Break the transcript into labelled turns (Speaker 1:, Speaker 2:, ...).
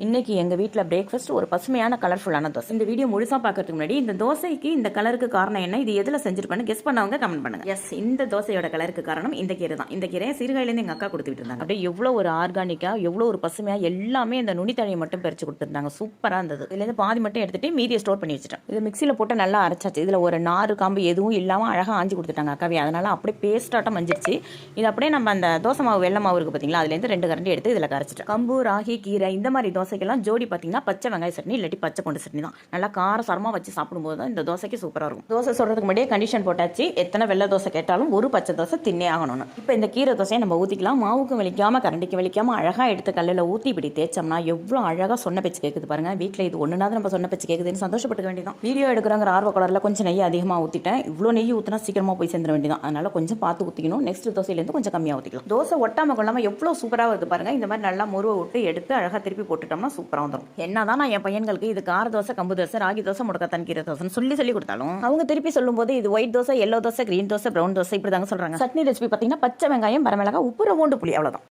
Speaker 1: இன்னைக்கு எங்கள் வீட்டில் பிரேக்ஃபாஸ்ட் ஒரு பசுமையான கலர்ஃபுல்லான தோசை. இந்த வீடியோ முழுசாக பார்க்கறதுக்கு முன்னாடி இந்த தோசைக்கு இந்த கலருக்கு காரணம் என்ன, இது எதில் செஞ்சிருப்பேன்னு கெஸ் பண்ணவங்க கமெண்ட் பண்ணுங்க. எஸ், இந்த தோசையோட கலருக்கு காரணம் இந்த கீரை தான். இந்த கீரையை சிறுகாயிலேருந்து எங்கள் அக்கா கொடுத்துட்டு இருந்தாங்க. அப்படியே எவ்வளோ ஒரு ஆர்கானிக்காக எவ்வளோ ஒரு பசுமையாக எல்லாமே இந்த நுனித்தழையை மட்டும் பறிச்சு கொடுத்துருந்தாங்க. சூப்பராக இருந்தது. இதுலேருந்து பாதி மட்டும் எடுத்துட்டு மீதியை ஸ்டோர் பண்ணி வச்சுட்டேன். இது மிக்சியில் போட்டு நல்லா அரைச்சாச்சு. இதில் ஒரு நாறு காம்பு எதுவும் இல்லாமல் அழகாக ஆஞ்சி கொடுத்துட்டாங்க அக்காவே. அதனால அப்படியே பேஸ்டாட்டம் மஞ்சிருச்சு. இது அப்படியே நம்ம அந்த தோசை மாவு வெள்ளை மாவு இருக்குது பார்த்தீங்களா, அதுலேருந்து 2 கரண்டி எடுத்து இதில் கரைச்சிட்டேன். கம்பு ராகி கீரை இந்த மாதிரி தோசைக்கெல்லாம் ஜோடி பச்சை வெங்காய சட்னி இல்லாட்டி பச்சை பூண்டு சட்னி தான். நல்லா காரசாரமாக வச்சு சாப்பிடும்போது தான் இந்த தோசைக்கு சூப்பராக இருக்கும். தோசை சொல்றதுக்கு முன்னாடியே கண்டிஷன் போட்டாச்சு. எத்தனை வெள்ளை தோசை கேட்டாலும் ஒரு பச்சை தோசை தின்னே ஆகணும்னு. இப்போ இந்த கீரை தோசையை நம்ம ஊற்றிக்கலாம். மாவுக்கு வலிக்காம கரண்டிக்கு வலிக்காம அழகாக எடுத்து கல்லில் ஊற்றி இப்படி தேய்ச்சோம்னா எவ்வளோ அழகாக சொன்ன பேச்சு கேட்குது பாருங்க. வீட்டில் இது ஒன்றுனாவது நம்ம சொன்ன பேச்சு கேட்குதுன்னு சந்தோஷப்பட்டுக்க வேண்டியதான். வீடியோ எடுக்கிறங்கிற ஆர்வ கலரில் கொஞ்சம் நெய் அதிகமாக ஊற்றிட்டேன். இவ்வளோ நெய் ஊற்றினா சீக்கிரமாக போய் சேர்ந்துட வேண்டியதான். அதனால கொஞ்சம் பார்த்து ஊற்றிக்கணும். நெக்ஸ்ட் தோசையிலேருந்து கொஞ்சம் கம்மியாக ஊற்றிக்கலாம். தோசை ஒட்டாம கொள்ளாமல் எவ்வளோ சூப்பராக வருது பாருங்க. இந்த மாதிரி நல்லா முருவை விட்டு எடுத்து அழகாக திருப்பி போட்டுட்டோம்னா சூப்பராக வந்துடும். என்னதான் நான் என் பையன்களுக்கு இது கார தோசை, கம்பு தோசை, ராகி தோசை, முடக்கத்தான் கீரை தோசைன்னு சொல்லி கொடுத்தாலும் அவங்க திருப்பி சொல்லும்போது இது white dosa, yellow dosa, green dosa, brown dosa இப்படி தாங்க சொல்றாங்க. சட்னி ரெசிபி பார்த்தீங்கன்னா பச்சை வெங்காயம், வரமிளகாய், உப்பு, பூண்டு, புளி, அவ்வளோதான்.